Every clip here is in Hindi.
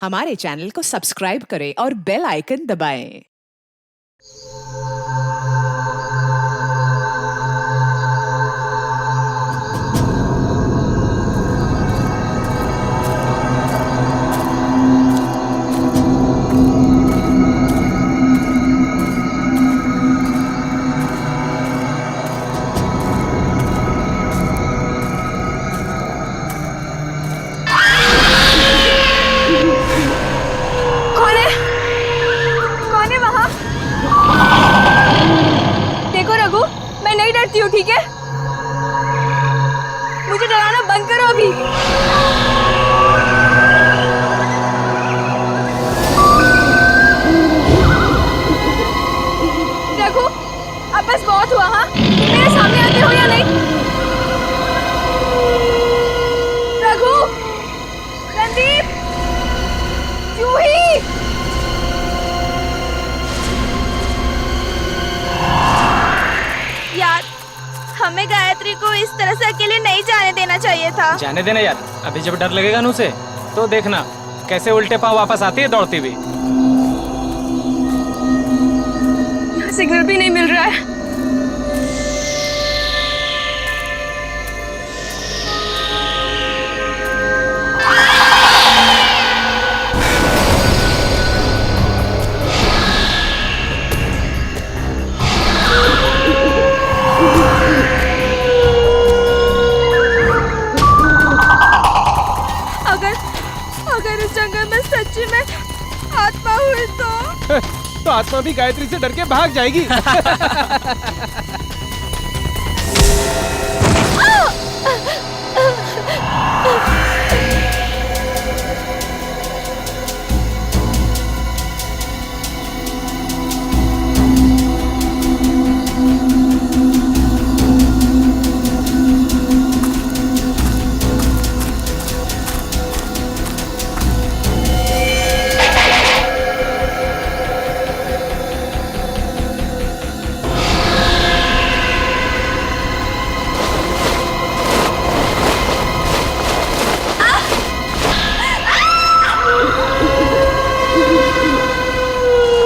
हमारे चैनल को सब्सक्राइब करें और बेल आइकन दबाएं। कौन है वहाँ? देखो रघु, मैं नहीं डरती हूँ, ठीक है? मुझे डराना बंद करो अभी। देखो, अब बस बहुत हुआ, हाँ? मेरे सामने आते हो या नहीं? रघु, रणदीप, जूही। यार, हमें गायत्री को इस तरह से अकेले नहीं जाने देना चाहिए था। जाने देना यार, अभी जब डर लगेगा ना उसे तो देखना कैसे उल्टे पांव वापस आती है दौड़ती हुई। सिग्नल भी नहीं मिल रहा है। अगर इस जंगल में सच्ची में आत्मा हुई तो आत्मा भी गायत्री से डर के भाग जाएगी।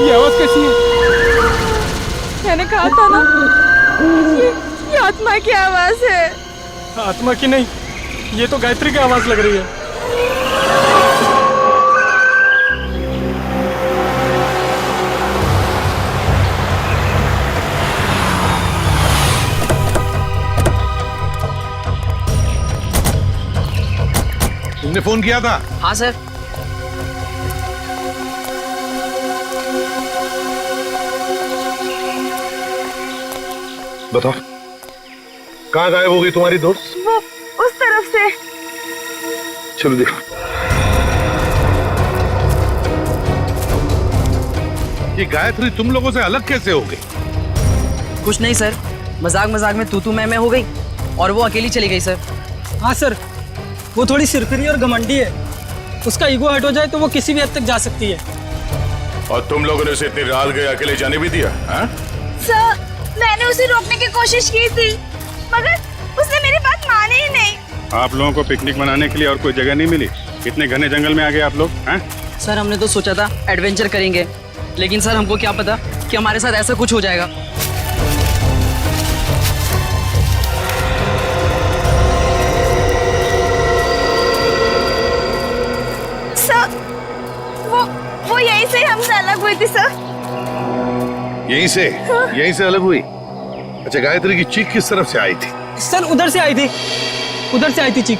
ये आवाज कैसी है? मैंने कहा था ना, ये आत्मा की आवाज है। आत्मा की नहीं, ये तो गायत्री की आवाज लग रही है। तुमने फोन किया था? हाँ सर। बताओ, कहाँ गायब हो गई तुम्हारी दोस्त? वो उस तरफ से। चलो देखो। ये गायत्री तुम लोगों से अलग कैसे हो गई? कुछ नहीं सर, मजाक मजाक में तू मैं हो गई और वो अकेली चली गई सर। हाँ सर, वो थोड़ी सिरफिरी और घमंडी है। उसका ईगो हट हो जाए तो वो किसी भी हद तक जा सकती है। और तुम लोगों ने उसे इतनी रात गए अकेले जाने भी दिया? हाँ? सर, मैंने उसे रोकने की कोशिश की थी, मगर उसने मेरी बात मानी ही नहीं। आप लोगों को पिकनिक मनाने के लिए और कोई जगह नहीं मिली? इतने घने जंगल में आ गए आप लोग? हैं? सर हमने तो सोचा था एडवेंचर करेंगे, लेकिन सर हमको क्या पता कि हमारे साथ ऐसा कुछ हो जाएगा। सर, वो यहीं से हमसे अलग हुई थी सर। यहीं से? हाँ? यहीं से अलग हुई? अच्छा, गायत्री की चीख किस तरफ से आई थी? सर उधर से आई थी, उधर से आई थी चीख।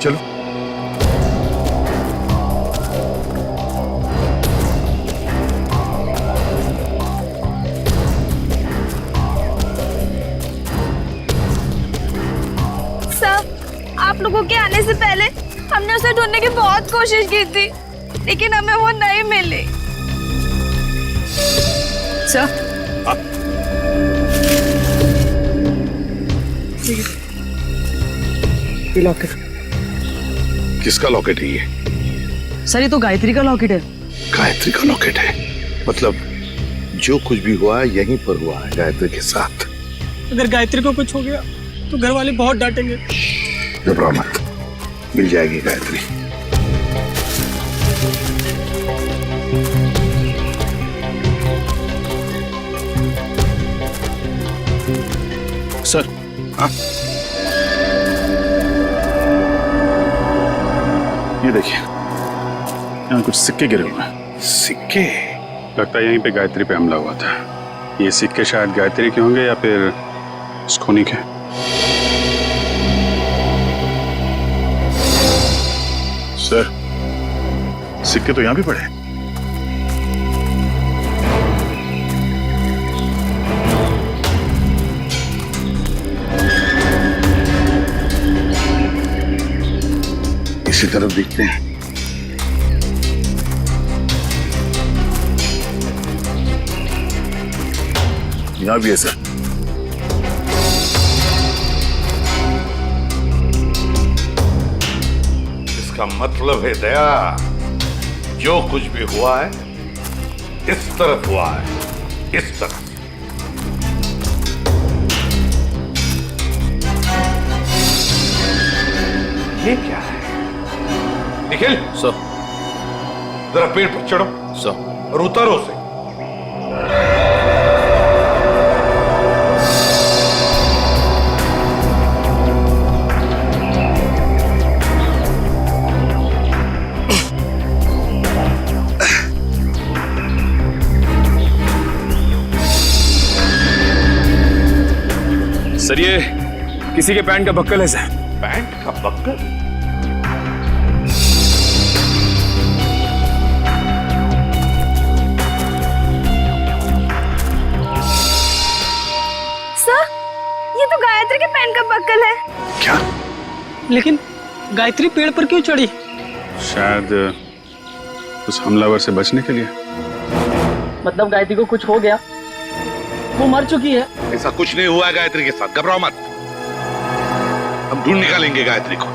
चलो। सर, आप लोगों के आने से पहले हमने उसे ढूंढने की बहुत कोशिश की थी, लेकिन हमें वो नहीं मिली। Sir locket. किसका लॉकेट है ये? सर ये तो गायत्री का लॉकेट है। गायत्री का लॉकेट है? मतलब जो कुछ भी हुआ है यहीं पर हुआ है गायत्री के साथ। अगर गायत्री को कुछ हो गया तो घर वाले बहुत डांटेंगे। घबराओ मत, मिल जाएगी गायत्री। सर। हाँ? ये देखिए, यहाँ कुछ सिक्के गिरे हुए हैं। सिक्के? लगता है यहीं पे गायत्री पे हमला हुआ था। ये सिक्के शायद गायत्री के होंगे या फिर स्कोनी के। सर, सिक्के तो यहाँ भी पड़े। इसी तरफ देखते हैं। यहाँ भी है सर। इसका मतलब है दया, जो कुछ भी हुआ है इस तरफ हुआ है, इस तरफ। ये क्या है? निखिल सर। जरा पेड़ पर चढ़ो सर। और उतारो से। सर ये किसी के पैंट का बक्कल है सर। पैंट का बक्कल? सर, ये तो गायत्री के पैंट का बक्कल है। क्या? लेकिन गायत्री पेड़ पर क्यों चढ़ी? शायद उस हमलावर से बचने के लिए। मतलब गायत्री को कुछ हो गया, वो मर चुकी है। ऐसा कुछ नहीं हुआ है गायत्री के साथ, घबराओ मत। हम ढूंढ निकालेंगे गायत्री को।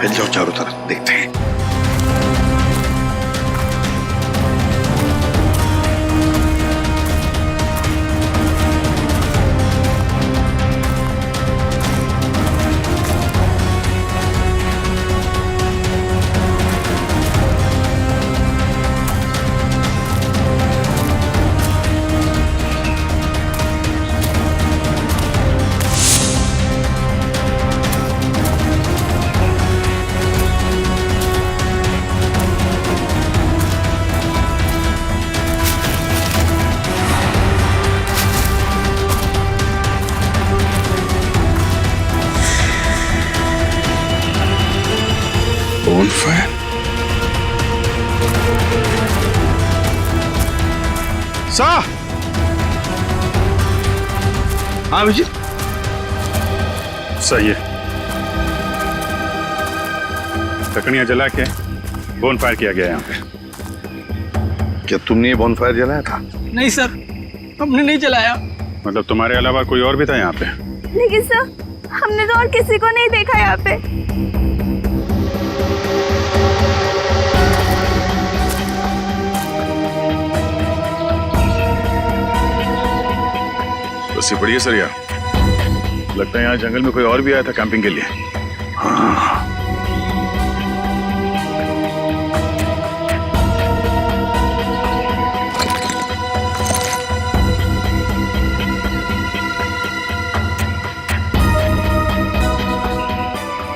फैल जाओ चारों तरफ, देखते हैं। Bonfire? सा? हाँ विजय? सही है। लकड़ियां जला के बोनफायर किया गया यहाँ पे। क्या तुमने ये बॉनफायर जलाया था? नहीं सर, हमने नहीं जलाया। मतलब तुम्हारे अलावा कोई और भी था यहाँ पे? लेकिन सर, हमने तो और किसी को नहीं देखा यहाँ पे। बस ये बढ़िया सर यार। लगता है यहाँ जंगल में कोई और भी आया था कैंपिंग के लिए। हाँ।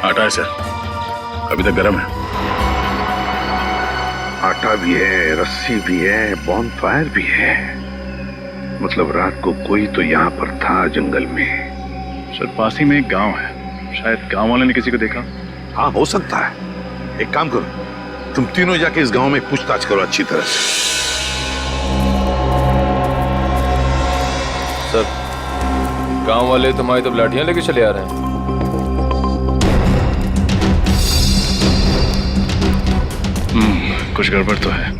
आटा है सर, अभी तक गर्म है। आटा भी है, रस्सी भी है, बॉनफायर भी है। मतलब रात को कोई तो यहाँ पर था जंगल में। सर पास ही में एक गांव है, शायद गांव वाले ने किसी को देखा। हाँ हो सकता है। एक काम करो, तुम तीनों जाके इस गांव में पूछताछ करो अच्छी तरह से। सर गांव वाले तुम्हारी तो लाठियां लेके चले आ रहे हैं। कुछ गड़बड़ तो है।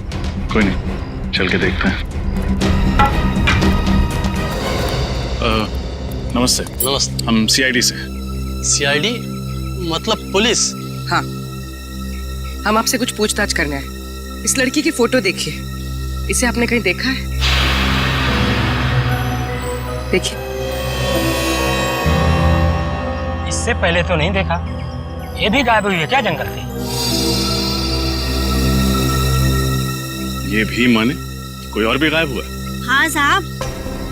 कोई नहीं, चल के देखते हैं। नमस्ते। नमस्ते। हम सीआईडी से। सीआईडी मतलब पुलिस? हाँ, हम आपसे कुछ पूछताछ करना है। इस लड़की की फोटो देखिए, इसे आपने कहीं देखा है? देखिए। इससे पहले तो नहीं देखा। ये भी गायब हुई है क्या जंगल से? ये भी माने कोई और भी गायब हुआ? हाँ साहब,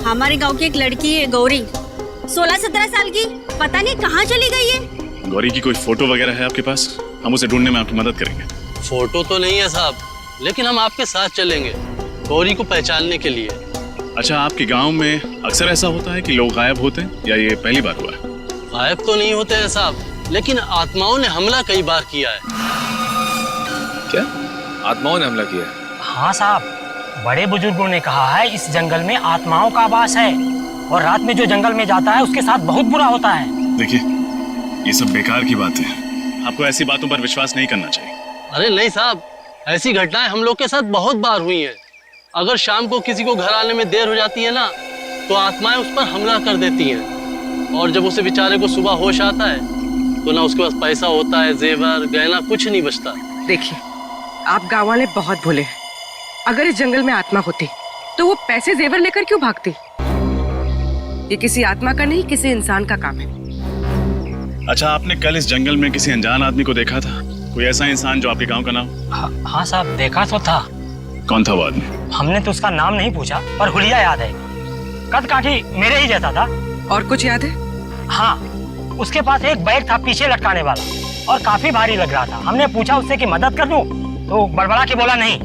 हमारे गांव की एक लड़की है गौरी, 16-17 साल की, पता नहीं कहाँ चली गई है। गौरी की कोई फोटो वगैरह है आपके पास? हम उसे ढूंढने में आपकी मदद करेंगे। फोटो तो नहीं है साहब, लेकिन हम आपके साथ चलेंगे गौरी को पहचानने के लिए। अच्छा, आपके गांव में अक्सर ऐसा होता है कि लोग गायब होते हैं या ये पहली बार हुआ है? गायब तो नहीं होते हैं साहब, लेकिन आत्माओं ने हमला कई बार किया है। क्या आत्माओं ने हमला किया? हाँ साहब, बड़े बुजुर्गों ने कहा है इस जंगल में आत्माओं का वास है और रात में जो जंगल में जाता है उसके साथ बहुत बुरा होता है। देखिए, ये सब बेकार की बात है, आपको ऐसी बातों पर विश्वास नहीं करना चाहिए। अरे नहीं साहब, ऐसी घटनाएं हम लोग के साथ बहुत बार हुई हैं। अगर शाम को किसी को घर आने में देर हो जाती है ना, तो आत्माएं उस पर हमला कर देती हैं और जब उसे बेचारे को सुबह होश आता है तो ना उसके पास पैसा होता है, जेवर गहना कुछ नहीं बचता। देखिए, आप गाँव वाले बहुत भोले हैं। अगर इस जंगल में आत्मा होती तो वो पैसे जेवर लेकर क्यों भागती? ये किसी आत्मा का नहीं, किसी इंसान का काम है। अच्छा, आपने कल इस जंगल में किसी अनजान आदमी को देखा था? कोई ऐसा इंसान जो आपके गांव का नाम? हाँ साहब, देखा तो था। कौन था वो आदमी? हमने तो उसका नाम नहीं पूछा, पर हुलिया याद है। कद काठी मेरे ही जैसा था। और कुछ याद है? हाँ, उसके पास एक बैग था पीछे लटकाने वाला और काफी भारी लग रहा था। हमने पूछा उससे कि मदद कर दूं, तो बड़बड़ा के बोला नहीं।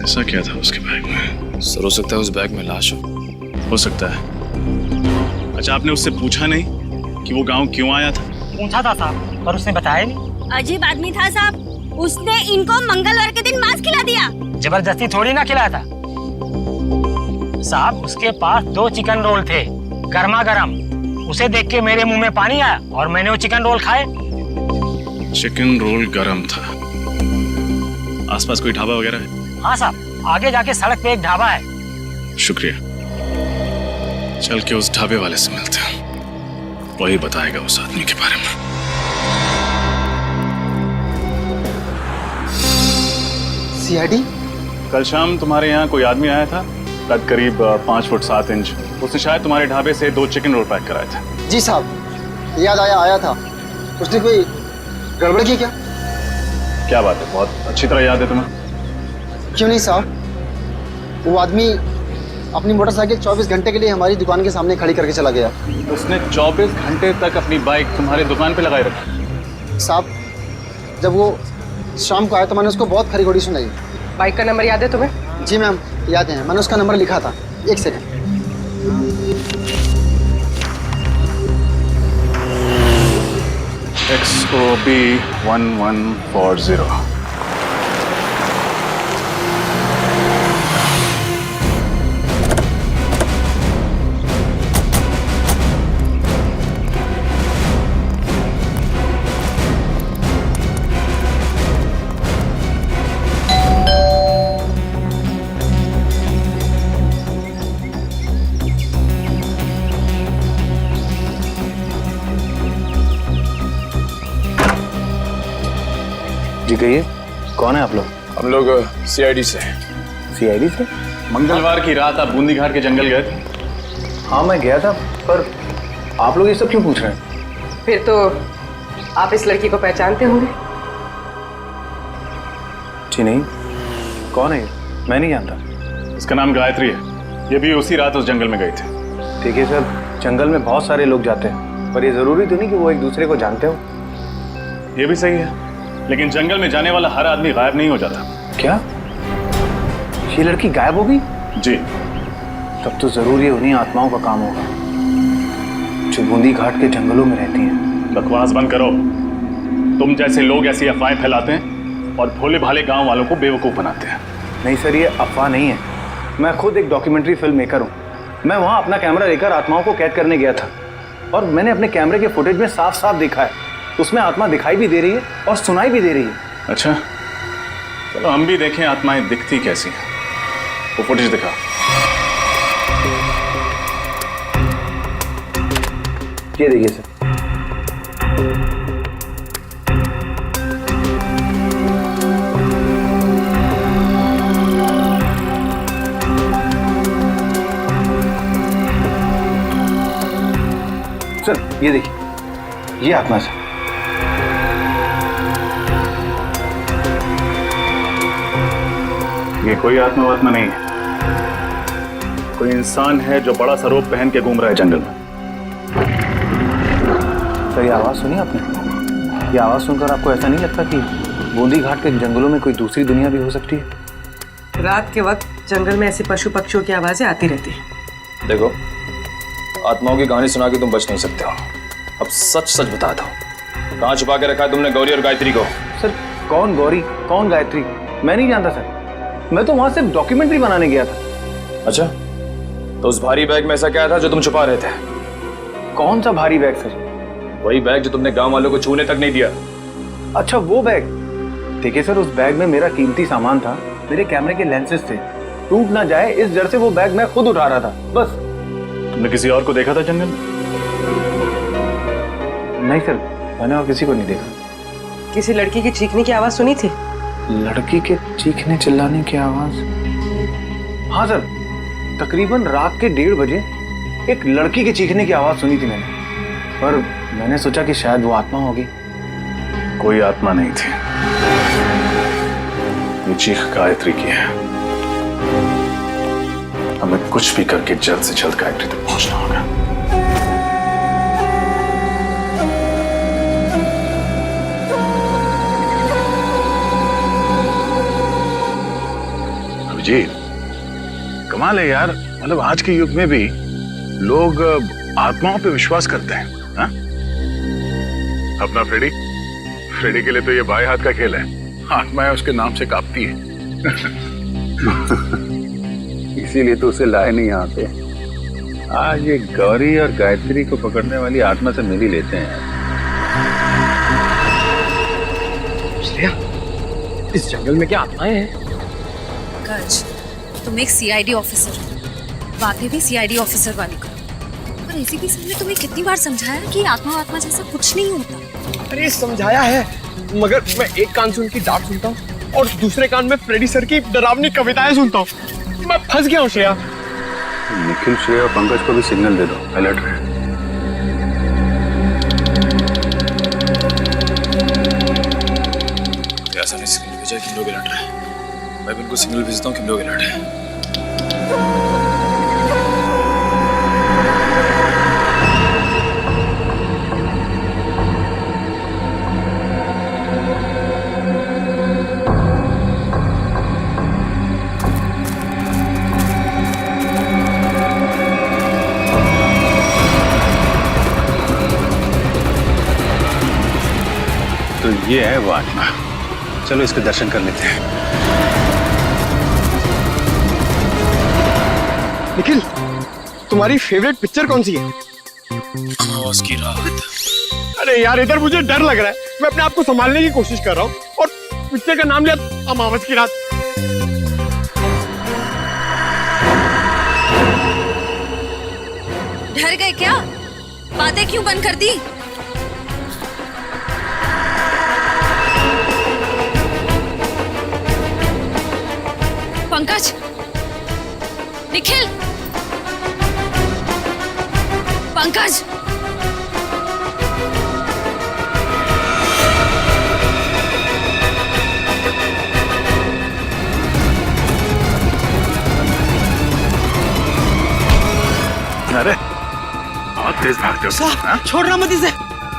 ऐसा क्या था उसके बैग में? सर, हो सकता है उस बैग में लाश हो सकता है। अच्छा, आपने उससे पूछा नहीं कि वो गांव क्यों आया था? पूछा था साहब, पर उसने बताया नहीं। अजीब आदमी था साहब, उसने इनको मंगलवार के दिन मांस खिला दिया। जबरदस्ती थोड़ी ना खिलाया था साहब। उसके पास 2 चिकन रोल थे, गर्मा गर्म। उसे देख के मेरे मुंह में पानी आया और मैंने वो चिकन रोल खाए। चिकन रोल गरम था। आसपास कोई ढाबा वगैरह है? हाँ साहब, आगे जाके सड़क पे एक ढाबा है। शुक्रिया, चल के उस ढाबे वाले से मिलते हैं, वही बताएगा उस आदमी के बारे में। सीआईडी? कल शाम तुम्हारे यहाँ कोई आदमी आया था, कद करीब 5 फुट 7 इंच। उसने शायद तुम्हारे ढाबे से 2 चिकन रोल पैक कराए थे। जी साहब, याद आया था। उसने कोई गड़बड़ की क्या? क्या बात है, बहुत अच्छी तरह याद है तुम्हें। क्यों नहीं साहब, वो आदमी अपनी मोटरसाइकिल 24 घंटे के लिए हमारी दुकान के सामने खड़ी करके चला गया। उसने 24 घंटे तक अपनी बाइक तुम्हारी दुकान पे लगाए रखी? साहब, जब वो शाम को आया तो मैंने उसको बहुत खरी खोटी सुनाई। बाइक का नंबर याद है तुम्हें? जी मैम, याद है, मैंने उसका नंबर लिखा था। एक सेकंड। XOB 1140। जी कहिए, कौन है आप लोग? हम लोग सीआईडी से। सीआईडी से? मंगलवार की रात आप बूंदी घाट के जंगल गए थे? हाँ, मैं गया था, पर आप लोग ये सब क्यों पूछ रहे हैं? फिर तो आप इस लड़की को पहचानते होंगे। जी नहीं, कौन है ये? मैं नहीं जानता। इसका नाम गायत्री है, ये भी उसी रात उस जंगल में गई थी। देखिए सर, जंगल में बहुत सारे लोग जाते हैं, पर ये जरूरी तो नहीं कि वो एक दूसरे को जानते हो। ये भी सही है, लेकिन जंगल में जाने वाला हर आदमी गायब नहीं हो जाता। क्या ये लड़की गायब हो गई? जी। तब तो जरूर ये उन्हीं आत्माओं का काम होगा जो बूंदी घाट के जंगलों में रहती हैं। बकवास बंद करो। तुम जैसे लोग ऐसी अफवाहें फैलाते हैं और भोले भाले गांव वालों को बेवकूफ बनाते हैं। नहीं सर, ये अफवाह नहीं है। मैं खुद एक डॉक्यूमेंट्री फिल्म मेकर हूँ। मैं वहाँ अपना कैमरा लेकर आत्माओं को कैद करने गया था और मैंने अपने कैमरे के फुटेज में साफ साफ देखा है, उसमें आत्मा दिखाई भी दे रही है और सुनाई भी दे रही है। अच्छा, चलो हम भी देखें आत्माएं दिखती कैसी हैं। वो फुटेज दिखा। ये देखिए सर। सर ये देखिए, ये आत्मा है। ये कोई आत्मा नहीं है, कोई इंसान है जो बड़ा सा रोब पहन के घूम रहा है जंगल में। पर ये आवाज़ सुनी आपने? ये आवाज़ सुनकर आपको ऐसा नहीं लगता कि बूंदी घाट के जंगलों में कोई दूसरी दुनिया भी हो सकती है? रात के वक्त जंगल में ऐसे पशु पक्षियों की आवाजें आती रहती हैं। देखो, आत्माओं की कहानी सुना के तुम बच नहीं सकते हो। अब सच सच बता दो, कहाँ छुपा के रखा है तुमने गौरी और गायत्री को? सर, कौन गौरी कौन गायत्री मैं नहीं जानता सर। मैं तो वहां सिर्फ डॉक्यूमेंट्री बनाने गया था। अच्छा, तो उस भारी बैग में ऐसा क्या था जो तुम छुपा रहे थे? कौन सा भारी बैग सर? वही बैग जो तुमने गांव वालों को छूने तक नहीं दिया। अच्छा, वो बैग। देखिए सर, उस बैग में मेरा कीमती सामान था, मेरे कैमरे के लेंसेज थे। टूट ना जाए इस डर से वो बैग मैं खुद उठा रहा था, बस। तुमने किसी और को देखा था जंगल में? नहीं सर, मैंने और किसी को नहीं देखा। किसी लड़की की चीखने की आवाज सुनी थी? लड़की के चीखने चिल्लाने की आवाज? हाँ सर, तकरीबन रात के 1:30 बजे एक लड़की के चीखने की आवाज सुनी थी मैंने, पर मैंने सोचा कि शायद वो आत्मा होगी। कोई आत्मा नहीं थी, ये चीख गायत्री की है। हमें कुछ भी करके जल्द से जल्द गायत्री तक पहुंचना होगा। अभिजीत, कमाल है यार, मतलब आज के युग में भी लोग आत्माओं पे विश्वास करते हैं। हा? अपना फ्रेडी के लिए तो ये बाएं हाथ का खेल है, आत्माएं उसके नाम से कांपती है। इसीलिए तो उसे लाए नहीं यहाँ पे। आज ये गौरी और गायत्री को पकड़ने वाली आत्मा से मिल ही लेते हैं। श्रेया, इस जंगल में क्या आत्माएं हैं? पंकज, तुम एक सीआईडी ऑफिसर हो, बातें भी सीआईडी ऑफिसर वाली करो। पर एसीपी सर ने तुम्हें कितनी बार समझाया कि आत्मा जैसा कुछ नहीं होता। अरे समझाया है, मगर मैं एक कान से उनकी डांट सुनता हूँ और दूसरे कान में फ्रेडी सर की डरावनी कविताएं सुनता हूँ। मैं फंस गया हूँ श्रेया। निखिल, श्रेया और पंकज को भी सिग्नल दे दो, अलर्ट रहे। ऐसा नहीं, सिग्नल भेजा कि लोग अलर्ट रहे। मैं भी इनको सिग्नल भेजता हूँ कि लोग अलर्ट है। तो ये है वो आत्मा, चलो इसके दर्शन कर लेते हैं। निखिल, तुम्हारी फेवरेट पिक्चर कौन सी है? अमावस की रात। अरे यार, इधर मुझे डर लग रहा है, मैं अपने आप को संभालने की कोशिश कर रहा हूँ और पिक्चर का नाम लिया अमावस की रात। डर गए क्या? बातें क्यों बंद कर दी? पंकज, निखिल, पंकज, अरे बहुत तेज भागते हो साहब। छोड़ना मत इसे,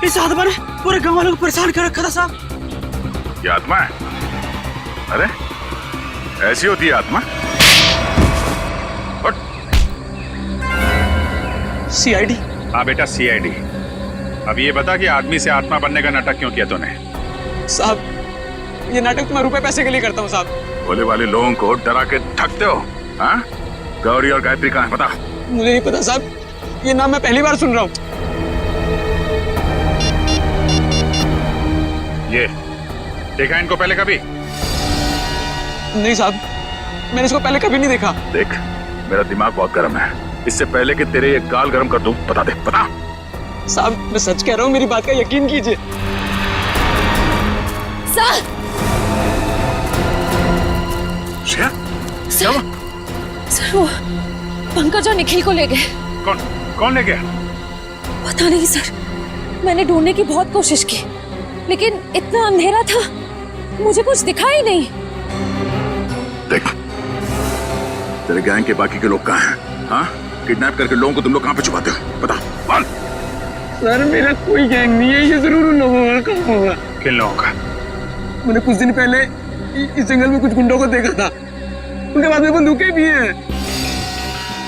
इस आत्मा ने पूरे गांव वालों को परेशान कर रखा था साहब। ये आत्मा है? अरे ऐसी होती है आत्मा? सीआईडी? हाँ बेटा, सीआईडी। अब ये बता कि आदमी से आत्मा बनने का नाटक क्यों किया तूने? साहब, ये नाटक तो मैं रुपए पैसे के लिए करता हूँ साहब। भोले वाले लोगों को डरा के ठगते हो। हाँ? गौरी और गायत्री कहाँ है बता? मुझे नहीं पता साहब, ये नाम मैं पहली बार सुन रहा हूँ। ये देखा इनको पहले कभी? नहीं साहब, मैंने इसको पहले कभी नहीं देखा। देख, मेरा दिमाग बहुत गर्म है, इससे पहले कि तेरे ये गाल गर्म कर दूं, बता दे, बता। साहब, मैं सच कह रहा हूँ, मेरी बात का यकीन कीजिए। सर, श्रेया, सर वो पंकज और निखिल को ले गए। कौन ले गया? पता नहीं सर, मैंने ढूंढने की बहुत कोशिश की, लेकिन इतना अंधेरा था, मुझे कुछ दिखा ही नहीं। देख, तेरे गैंग के बाकी के लोग कहाँ हैं? हाँ? किडनैप करके लोगों को तुम लोग कहाँ पे छुपाते हो? बता, बोल। सर मेरा कोई गैंग नहीं है, ये जरूर उन लोगों का काम होगा। किन लोगों का? मैंने कुछ दिन पहले इस जंगल में कुछ गुंडों को देखा था, उनके पास में बंदूकें भी हैं।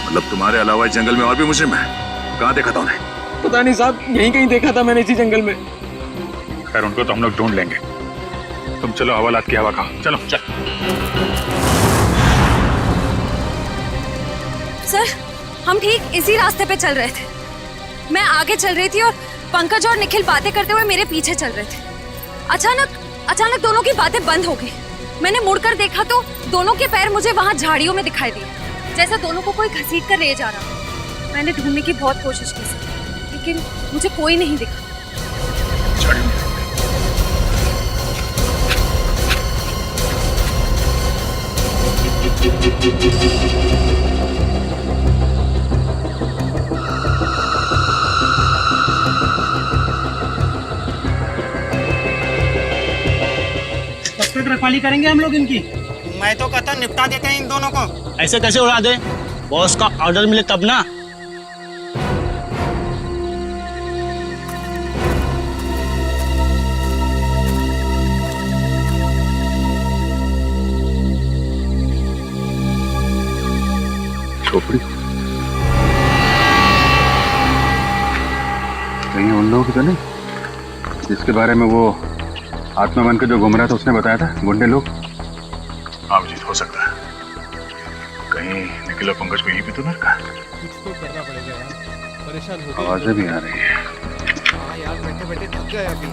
मतलब तुम्हारे अलावा इस जंगल में और भी मुजरिम है? कहाँ देखा था उन्हें? पता नहीं साहब, यहीं कहीं देखा था मैंने इसी जंगल में। खैर उनको तो हम लोग ढूंढ लेंगे, तुम चलो हवालात की हवा खाओ। चलो चल। सर हम ठीक इसी रास्ते पे चल रहे थे, मैं आगे चल रही थी और पंकज और निखिल बातें करते हुए मेरे पीछे चल रहे थे। अचानक दोनों की बातें बंद हो गई। मैंने मुड़कर देखा तो दोनों के पैर मुझे वहां झाड़ियों में दिखाई दिए, जैसा दोनों को कोई घसीट कर ले जा रहा। मैंने ढूंढने की बहुत कोशिश की सर, लेकिन मुझे कोई नहीं दिखा। कब तक रखवाली करेंगे हम लोग इनकी? मैं तो कहता निपटा देते हैं इन दोनों को। ऐसे कैसे उड़ा दे? बॉस का ऑर्डर मिले तब ना। खोपड़ी कहीं उन लोगों की तो नहीं जिसके बारे में वो आत्मा बन के जो घूम रहा था उसने बताया था, गुंडे लोग? हाँ जीत हो सकता है, कहीं निखिल और पंकज को यही भी तो न रखा। कुछ तो करना पड़ेगा यार, परेशान हो गए। आवाजें भी आ रही है। हाँ यार, बैठे बैठे थक गए अभी।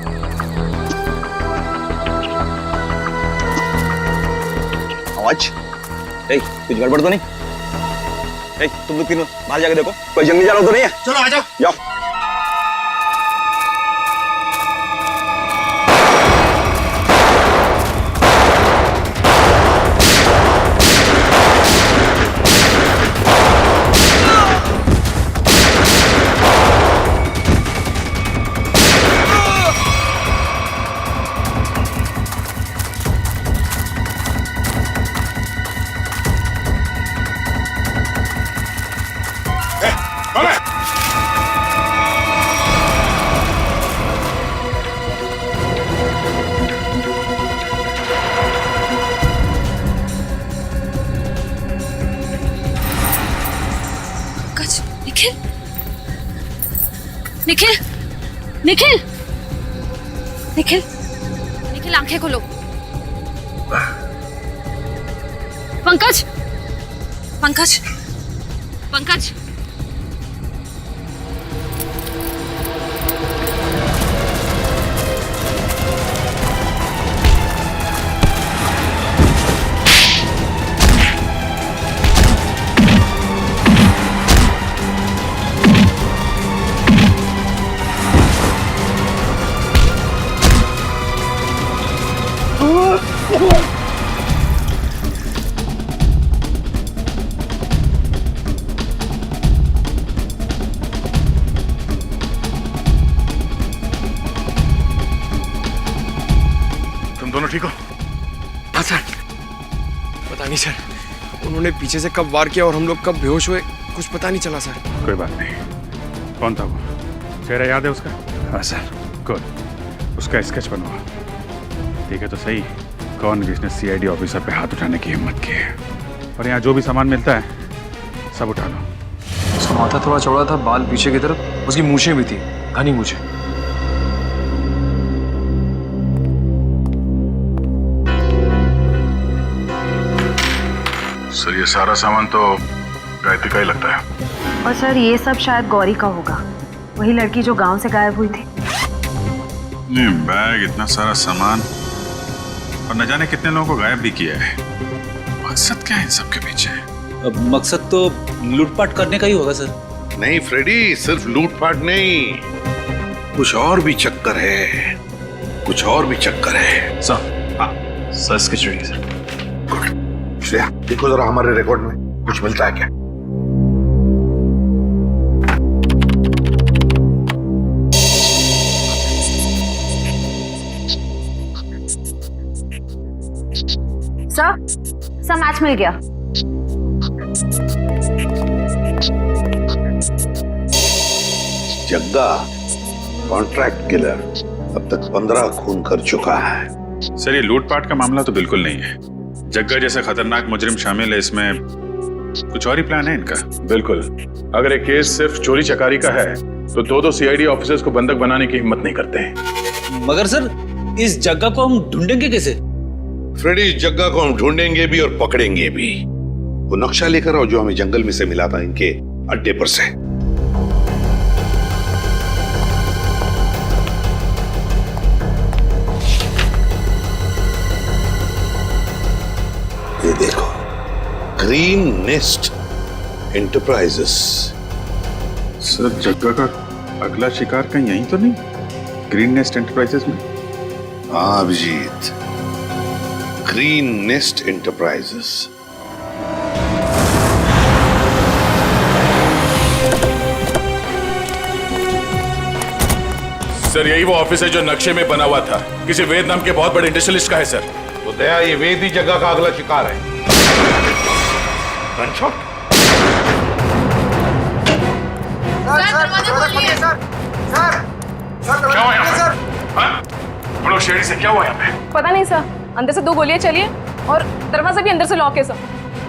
आवाज कुछ गड़बड़ तो नहीं? तुम लोग तीनों बाहर जाके देखो, कोई जंगली जानवर तो नहीं है? चलो आ जाओ। जाओ। निखिल निखिल निखिल निखिल आंखें खोलो। पंकज पंकज पंकज दोनों ठीक हो? हाँ सर। पता नहीं सर, उन्होंने पीछे से कब वार किया और हम लोग कब बेहोश हुए, कुछ पता नहीं चला सर। कोई बात नहीं। कौन था वो? चेहरा याद है उसका? हाँ सर। गुड, उसका स्केच बनवा। ठीक है तो सही, कौन जिसने सीआईडी ऑफिसर पे हाथ उठाने की हिम्मत की है? और यहाँ जो भी सामान मिलता है सब उठा लो। उसका माथा थोड़ा चौड़ा था, बाल पीछे की तरफ, उसकी मूछें भी थी, घनी मूछें। सर ये सारा सामान तो गायत्री का ही लगता है। और सर ये सब शायद गौरी का होगा, वही लड़की जो गांव से गायब हुई थी। नहीं, बैग, इतना सारा सामान और न जाने कितने लोगों को गायब भी किया है। मकसद क्या है इन सब के पीछे? अब मकसद तो लूटपाट करने का ही होगा सर। नहीं फ्रेडी, सिर्फ लूटपाट नहीं, कुछ और भी चक्कर है, कुछ और भी चक्कर है। सर हाँ sir, sketch ready sir. Good. Shreya देखो जरा हमारे रिकॉर्ड में कुछ मिलता है क्या? सर मैच मिल गया। जग्गा कॉन्ट्रैक्ट किलर अब तक 15 खून कर चुका है। सर ये लूटपाट का मामला तो बिल्कुल नहीं है। जग्गा जैसा खतरनाक मुजरिम शामिल है इसमें, कुछ और ही प्लान है इनका। बिल्कुल, अगर ये केस सिर्फ चोरी चकारी का है तो दो सीआईडी ऑफिसर्स को बंधक बनाने की हिम्मत नहीं करते हैं। मगर सर इस जग्गा को हम ढूंढेंगे कैसे? फ्रेडी, इस जग्गा को हम ढूंढेंगे भी और पकड़ेंगे भी। वो नक्शा लेकर आओ जो हमें जंगल में से मिला था इनके अड्डे पर से। ये देखो, ग्रीन नेस्ट एंटरप्राइजेस। सर जग्गा का अगला शिकार कहीं यहीं तो नहीं, ग्रीन नेस्ट एंटरप्राइजेस में? हाँ Abhijit, green nest enterprises. Sir यही वो ऑफिस है जो नक्शे में बना हुआ था, किसी वेद नाम के बहुत बड़े इंडस्ट्रियलिस्ट का है सर। तो दया, ये वेद ही जगह का अगला शिकार है। गनशॉट। क्या हुआ यहाँ पे? हम लोग शेरी से क्या हुआ यहाँ पे? पता नहीं सर, अंदर से 2 गोलियां चली हैं और दरवाजा भी अंदर से लॉक है सर।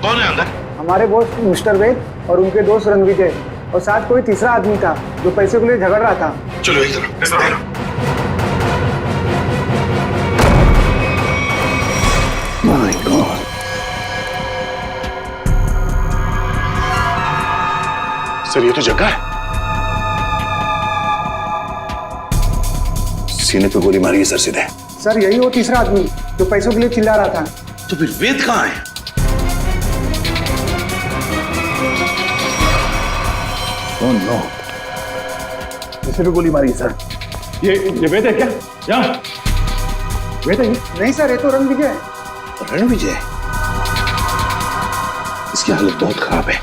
कौन है अंदर? हमारे बॉस मिस्टर वेद और उनके दोस्त रणविजय, और साथ कोई तीसरा आदमी था जो पैसे के लिए झगड़ रहा था। चलो इधर। माय गॉड, सर ये तो जग्गा है। सीने पे गोली मारी है सर सीधे। सर यही वो तीसरा आदमी जो पैसों के लिए चिल्ला रहा था। तो फिर वेद कहाँ है? ओह नो, इसे भी गोली मारी है सर। ये वेद है क्या? यहाँ वेद है? नहीं सर, ये तो रणविजय है। रणविजय? इसकी हालत बहुत खराब है,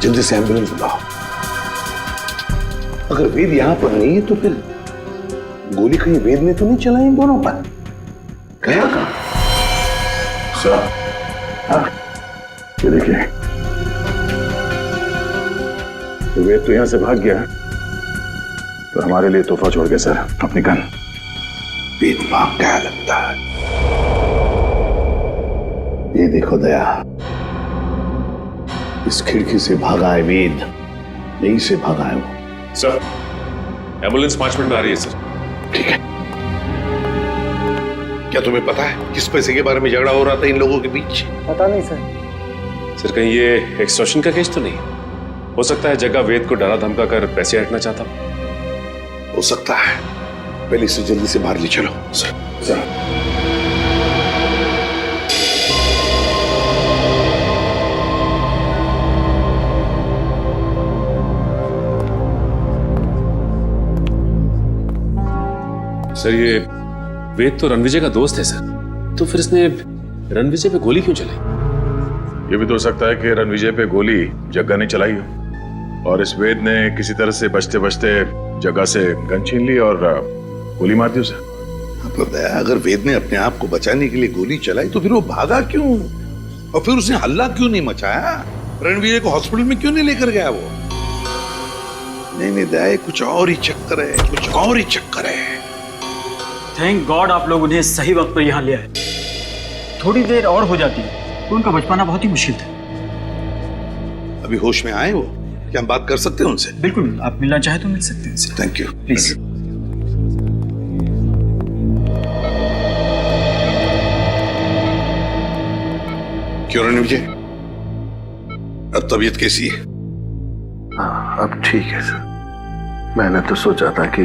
जल्दी से एम्बुलेंस बुलाओ। अगर वेद यहाँ पर नहीं है तो फिर गोली कहीं वेद ने तो नहीं चलाई इन दोनों पर? गया कहाँ? सर हाँ, ये देखिए, वेद तो यहां से भाग गया तो हमारे लिए तोहफा छोड़ गया सर, अपनी गन। वेद भाग गया लगता है। ये देखो दया, इस खिड़की से भागा है वेद, यहीं से भागा है वो। सर एम्बुलेंस 5 मिनट में आ रही है सर। ठीक है। क्या तुम्हें पता है किस पैसे के बारे में झगड़ा हो रहा था इन लोगों के बीच? पता नहीं सर। सर कहीं ये एक्सटॉर्शन का केस तो नहीं? हो सकता है जगह वेद को डरा धमका कर पैसे हटना चाहता हो सकता है। पहले इसे जल्दी से बाहर ले चलो। सर सर ये वेद तो रणविजय का दोस्त है सर, तो फिर इसने रणविजय पे गोली क्यों चलाई? ये भी तो हो सकता है कि रणविजय पे गोली जग्गा ने चलाई हो और इस वेद ने किसी तरह से बचते बचते जग्गा से गन छीन ली और गोली मार दी उसे। अगर वेद ने अपने आप को बचाने के लिए गोली चलाई तो फिर वो भागा क्यों और फिर उसने हल्ला क्यों नहीं मचाया? रणविजय को हॉस्पिटल में क्यों नहीं लेकर गया वो? नहीं दया, कुछ और ही चक्कर है, कुछ और ही चक्कर है। थैंक गॉड आप लोग उन्हें सही वक्त पर यहाँ ले आए। थोड़ी देर और हो जाती तो उनका बच पाना बहुत ही मुश्किल था। अभी होश में आए वो? क्या हम बात कर सकते हैं उनसे? बिल्कुल, आप मिलना चाहे तो मिल सकते हैं। Thank you. प्लीज। क्यों रणविजय, अब तबीयत कैसी है? हाँ अब ठीक है सर। मैंने तो सोचा था कि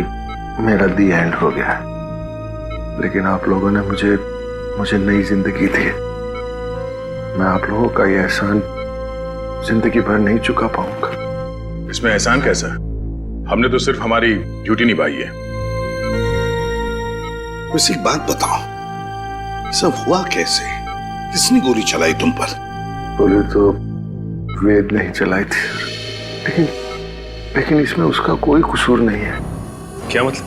मेरा दी एंड हो गया, लेकिन आप लोगों ने मुझे नई जिंदगी दी। मैं आप लोगों का ये एहसान जिंदगी भर नहीं चुका पाऊंगा। इसमें एहसान कैसा? हमने तो सिर्फ हमारी ड्यूटी निभाई है। वैसे एक बात बताओ, सब हुआ कैसे? किसने गोली चलाई तुम पर? गोली तो वेद नहीं चलाई थी, लेकिन इसमें उसका कोई कसूर नहीं है। क्या मतलब?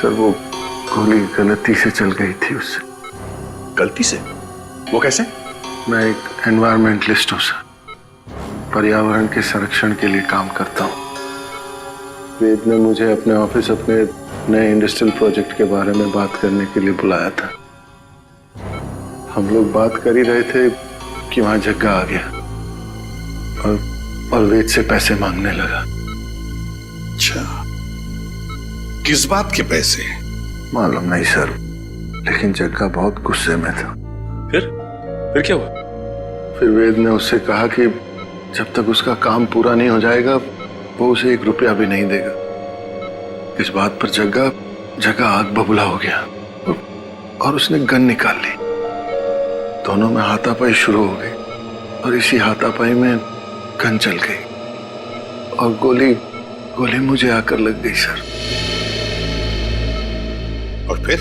सर वो गोली गलती से चल गई थी उससे। गलती से? वो कैसे? मैं एक एनवायरमेंटलिस्ट हूँ सर, पर्यावरण के संरक्षण के लिए काम करता हूँ। वेद ने मुझे अपने ऑफिस अपने नए इंडस्ट्रियल प्रोजेक्ट के बारे में बात करने के लिए बुलाया था। हम लोग बात कर ही रहे थे कि वहां जग्गा आ गया और वेद से पैसे मांगने लगा। अच्छा, किस बात के पैसे? मालूम नहीं सर, लेकिन जग्गा बहुत गुस्से में था। फिर क्या हुआ? फिर वेद ने उससे कहा कि जब तक उसका काम पूरा नहीं हो जाएगा वो उसे 1 रुपया भी नहीं देगा। इस बात पर जग्गा आग बबूला हो गया और उसने गन निकाल ली। दोनों में हाथापाई शुरू हो गई और इसी हाथापाई में गन चल गई और गोली मुझे आकर लग गई सर। और फिर?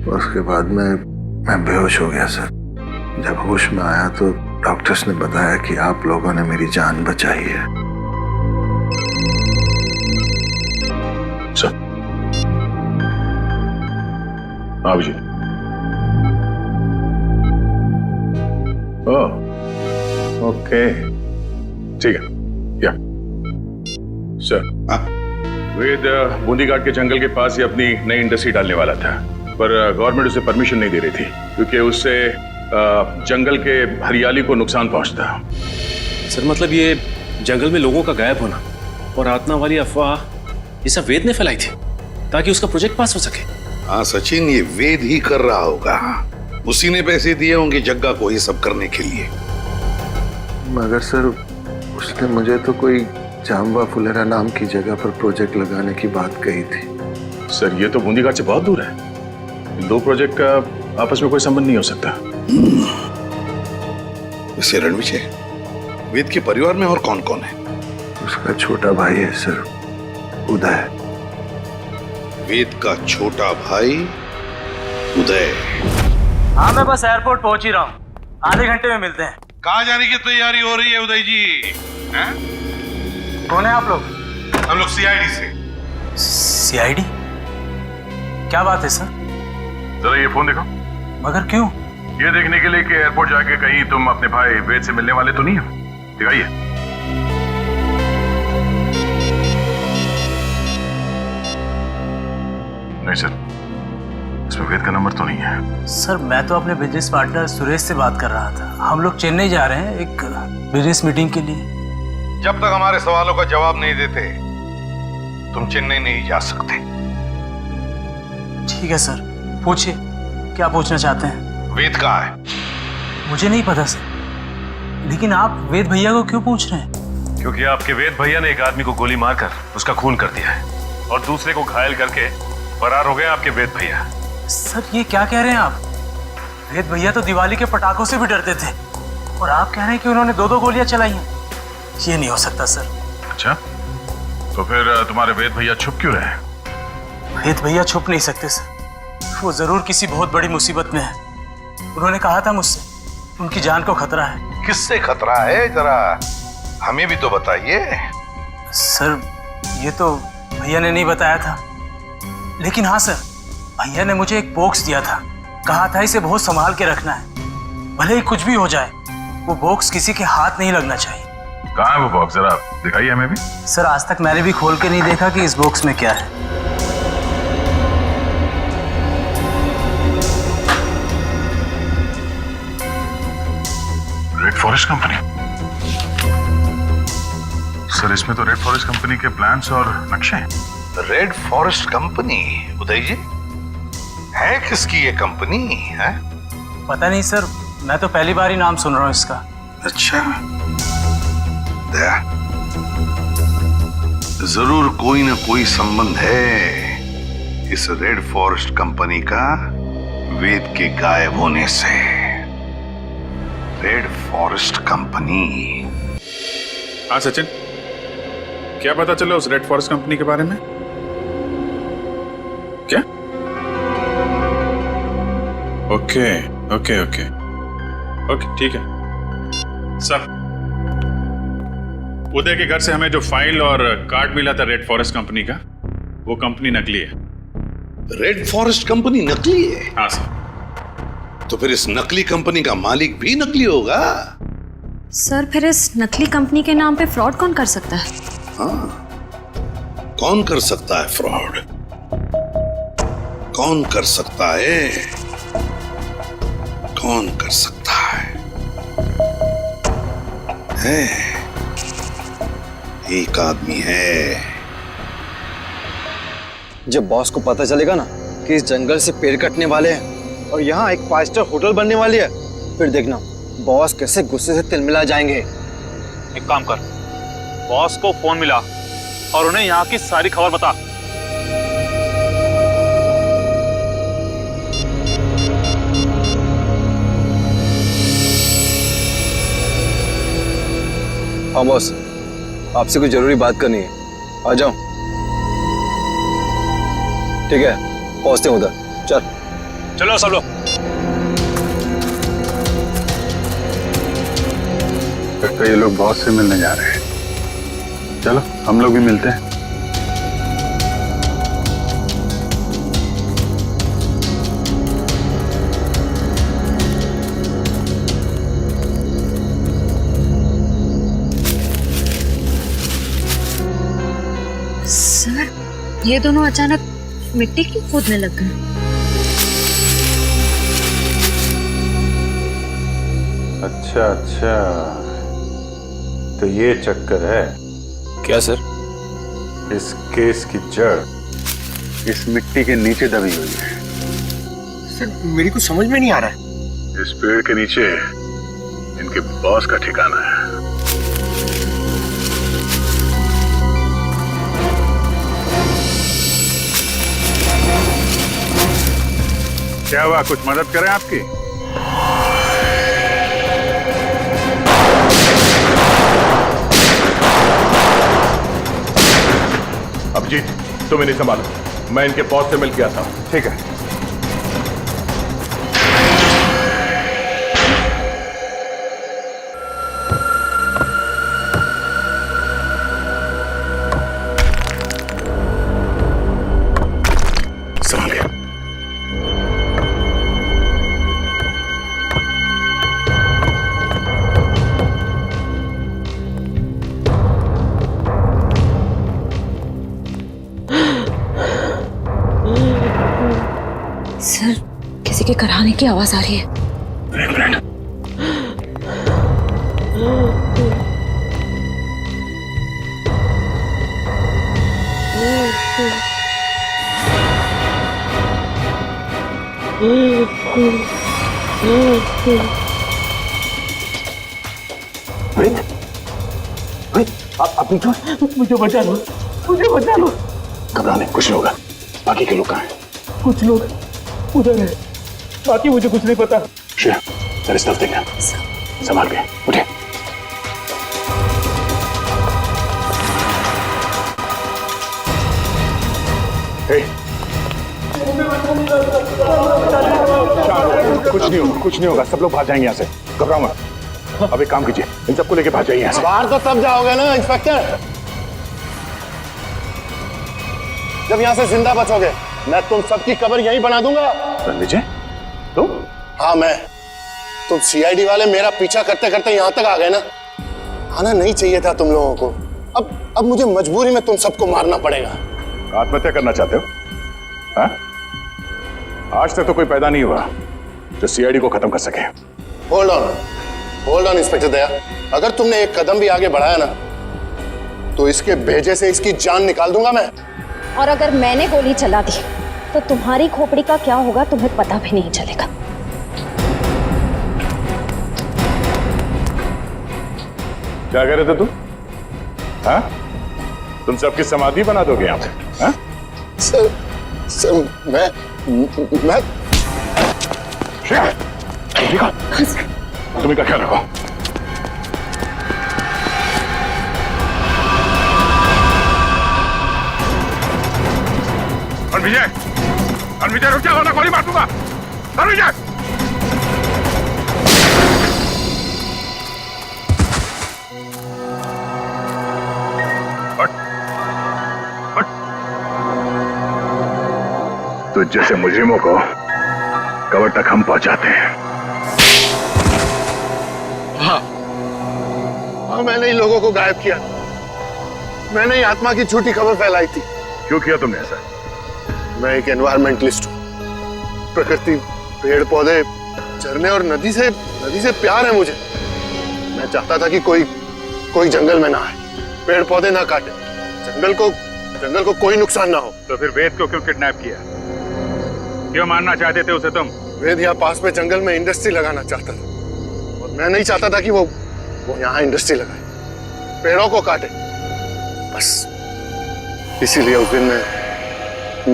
उसके बाद मैं बेहोश हो गया सर। जब होश में आया तो डॉक्टर्स ने बताया कि आप लोगों ने मेरी जान बचाई है। सर आप जी। ओके ठीक है। या सर, वेद बूंदी घाट के जंगल के पास ही अपनी नई इंडस्ट्री डालने वाला था, पर गवर्नमेंट उसे परमिशन नहीं दे रही थी क्योंकि उससे जंगल के हरियाली को नुकसान पहुंचता। सर मतलब ये जंगल में लोगों का गायब होना और आत्मा वाली अफवाह ये सब वेद ने फैलाई थी ताकि उसका प्रोजेक्ट पास हो सके। हाँ सचिन, ये वेद ही कर रहा होगा। उसी ने पैसे दिए होंगे जग्गा को ये सब करने के लिए। मगर सर उसने मुझे तो कोई जाम्बा फुलेरा नाम की जगह पर प्रोजेक्ट लगाने की बात कही थी। सर ये तो बूंदी घाट से बहुत दूर है। इन 2 प्रोजेक्ट का आपस में कोई संबंध नहीं हो सकता। वैसे रणविजय, वेद के परिवार में और कौन कौन है? उसका छोटा भाई है सर, उदय। वेद का छोटा भाई उदय। हाँ मैं बस एयरपोर्ट पहुंच ही रहा हूँ, आधे घंटे में मिलते हैं। कहाँ जाने की तैयारी हो रही है उदय जी? कौन है आप लोग? हम लोग सीआईडी से। सीआईडी? क्या बात है सर? जरा ये फोन देखो। मगर क्यों? ये देखने के लिए कि एयरपोर्ट जाके कहीं तुम अपने भाई वेद से मिलने वाले तो नहीं हो। दिखाइए। नहीं सर, इसमें वेद का नंबर तो नहीं है। सर मैं तो अपने बिजनेस पार्टनर सुरेश से बात कर रहा था। हम लोग चेन्नई जा रहे हैं एक बिजनेस मीटिंग के लिए। जब तक हमारे सवालों का जवाब नहीं देते तुम चेन्नई नहीं जा सकते। ठीक है सर, पूछिए क्या पूछना चाहते हैं। वेद कहाँ है? मुझे नहीं पता सर, लेकिन आप वेद भैया को क्यों पूछ रहे हैं? क्योंकि आपके वेद भैया ने एक आदमी को गोली मारकर उसका खून कर दिया है और दूसरे को घायल करके फरार हो गए आपके वेद भैया। सर ये क्या कह रहे हैं आप? वेद भैया तो दिवाली के पटाखों से भी डरते थे और आप कह रहे हैं कि उन्होंने 2 गोलियां चलाई हैं। ये नहीं हो सकता सर। अच्छा, तो फिर तुम्हारे वेद भैया छुप क्यों रहे? वेद भैया छुप नहीं सकते सर, वो जरूर किसी बहुत बड़ी मुसीबत में है। उन्होंने कहा था मुझसे उनकी जान को खतरा है। किससे खतरा है, जरा हमें भी तो बताइए। सर ये तो भैया ने नहीं बताया था, लेकिन हाँ सर भैया ने मुझे एक बॉक्स दिया था, कहा था इसे बहुत संभाल के रखना है, भले ही कुछ भी हो जाए वो बॉक्स किसी के हाथ नहीं लगना चाहिए। कहाँ है वो बॉक्स, जरा दिखाइए हमें भी। सर आज तक मैंने भी खोल के नहीं देखा कि इस बॉक्स में क्या है। Red forest company. सर इसमें तो रेड फॉरेस्ट कंपनी के प्लान्स और नक्शे हैं। Red forest company? Uday ji, है किसकी ये कंपनी है? पता नहीं सर, मैं तो पहली बार ही नाम सुन रहा हूँ इसका। अच्छा, जरूर कोई ना कोई संबंध है इस रेड फॉरेस्ट कंपनी का वेद के गायब होने से। Red forest company. हाँ सचिन, क्या पता चला उस रेड फॉरेस्ट कंपनी के बारे में? क्या? ओके ओके ओके ओके ठीक है सर। उदय के घर से हमें जो फाइल और कार्ड मिला था रेड फॉरेस्ट कंपनी का, वो कंपनी नकली है। रेड फॉरेस्ट कंपनी नकली है? हाँ सर। तो फिर इस नकली कंपनी का मालिक भी नकली होगा? सर फिर इस नकली कंपनी के नाम पे फ्रॉड कौन कर सकता है? हाँ, कौन कर सकता है फ्रॉड? कौन कर सकता है? कौन कर सकता है? एक आदमी है। जब बॉस को पता चलेगा ना कि इस जंगल से पेड़ कटने वाले हैं और यहाँ एक 5 स्टार होटल बनने वाली है, फिर देखना बॉस कैसे गुस्से से तिलमिला जाएंगे। एक काम कर, बॉस को फोन मिला और उन्हें यहाँ की सारी खबर बता। हाँ बॉस, आपसे कुछ जरूरी बात करनी है, आ जाओ। ठीक है, पहुंचते हैं उधर। चलो सब लोग। तो ये लोग बॉस से मिलने जा रहे हैं। चलो हम लोग भी मिलते हैं। सर, ये दोनों अचानक मिट्टी क्यों खोदने लग गए? अच्छा अच्छा, तो ये चक्कर है क्या सर? इस केस की जड़ इस मिट्टी के नीचे दबी हुई है। सर मेरी कुछ समझ में नहीं आ रहा है। इस पेड़ के नीचे इनके बॉस का ठिकाना है। क्या हुआ, कुछ मदद करें आपकी? अभिजीत, तुम इन्हें संभालो, मैं इनके बॉस से मिल के आता हूं। ठीक है। सर, किसी के कराने की आवाज आ रही है। एक मिनट। आप मुझे बचा लो, मुझे बचा लो। घबराने कुछ नहीं होगा। बाकी के लोग कहाँ हैं? कुछ लोग उधर है, बाकी मुझे कुछ नहीं पता। श्रेया, तेरे तरफ देखना, संभाल के उठे। कुछ नहीं होगा, सब लोग भाग जाएंगे यहाँ से। घबराओ मत। अब एक काम कीजिए, इन सबको लेके भाग जाइए यहाँ से। बाहर तो तब जाओगे ना इंस्पेक्टर, जब यहाँ से जिंदा बचोगे। मैं तुम सबकी कब्र यहीं बना दूंगा। रणविजय, तुम? हाँ मैं। तुम सीआईडी वाले मेरा पीछा करते करते यहाँ तक आ गए ना। आना नहीं चाहिए था तुम लोगों को। अब मुझे मजबूरी में तुम सबको मारना पड़ेगा। आत्महत्या करना चाहते हो? हाँ? आज तक तो कोई पैदा नहीं हुआ जो सीआईडी को खत्म कर सके। होल्ड ऑन इंस्पेक्टर दया, अगर तुमने एक कदम भी आगे बढ़ाया ना तो इसके भेजे से इसकी जान निकाल दूंगा मैं। और अगर मैंने गोली चला दी तो तुम्हारी खोपड़ी का क्या होगा तुम्हें पता भी नहीं चलेगा। क्या कह रहे थे तुम? हाँ? तुम सबकी समाधि बना दोगे यहाँ पे? हाँ? सर मैं श्रेया, तुम इनका ख्याल रखो। विजय रुक जा, वरना गोली मार दूंगा। विजय, तो जैसे मुजरिमों को कब्र तक हम पहुंचाते हैं। हाँ, मैंने ही लोगों को गायब किया। मैंने ही आत्मा की झूठी खबर फैलाई थी। क्यों किया तुमने ऐसा? मैं एक एनवायरमेंटलिस्ट हूँ। प्रकृति, पेड़ पौधे, झरने और नदी से प्यार है मुझे। मैं चाहता था कि कोई जंगल में ना आए, पेड़ पौधे ना काटे, जंगल को कोई नुकसान ना हो। तो फिर वेद को क्यों किडनैप किया? क्यों मारना चाहते थे उसे तुम? वेद यहाँ पास में जंगल में इंडस्ट्री लगाना चाहता था और मैं नहीं चाहता था कि वो यहाँ इंडस्ट्री लगाए, पेड़ों को काटे। बस इसीलिए उस दिन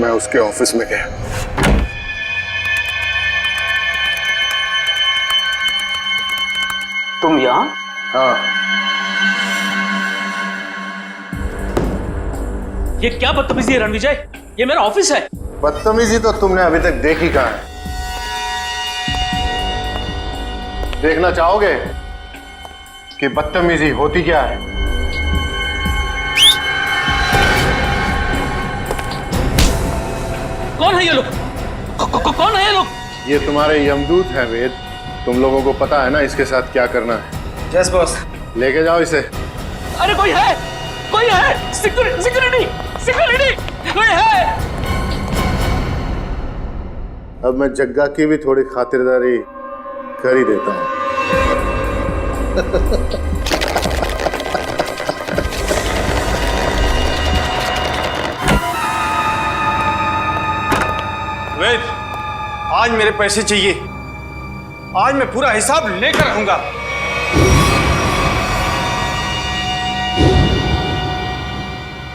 मैं उसके ऑफिस में गया। तुम यहाँ? हाँ। ये क्या बदतमीजी है रणविजय? ये मेरा ऑफिस है। बदतमीजी तो तुमने अभी तक देखी कहाँ है? देखना चाहोगे कि बदतमीजी होती क्या है? कौन है ये लोग? कौन है ये लोग? ये तुम्हारे यमदूत हैं वेद। तुम लोगों को पता है ना इसके साथ क्या करना है? Yes boss. लेके जाओ इसे। अरे कोई है सिक्योरिटी कोई है? अब मैं जग्गा की भी थोड़ी खातिरदारी कर ही देता हूं। वेद, आज मेरे पैसे चाहिए। आज मैं पूरा हिसाब लेकर आऊंगा।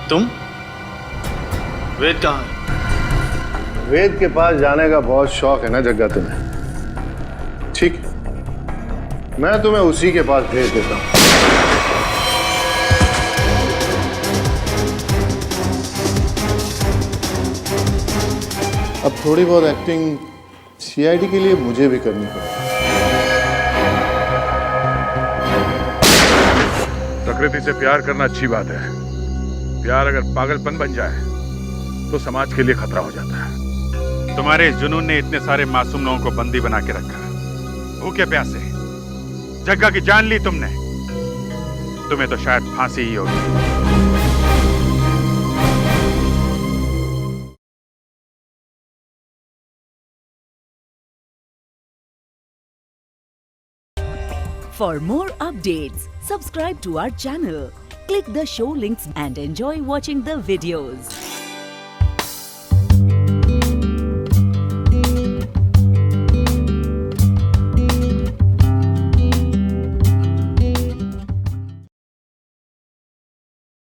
तुम? वेद कहाँ है? वेद के पास जाने का बहुत शौक है ना जग्गा तुम्हें? ठीक है, मैं तुम्हें उसी के पास भेज देता हूं। अब थोड़ी बहुत एक्टिंग सीआईडी के लिए मुझे भी करनी पड़ेगी। प्रकृति से प्यार करना अच्छी बात है। प्यार अगर पागलपन बन जाए तो समाज के लिए खतरा हो जाता है। तुम्हारे इस जुनून ने इतने सारे मासूम लोगों को बंदी बना के रखा। भूखे प्यासे जग्गा की जान ली तुमने। तुम्हें तो शायद फांसी ही होगी। For more updates, subscribe to our channel, click the show links and enjoy watching the videos.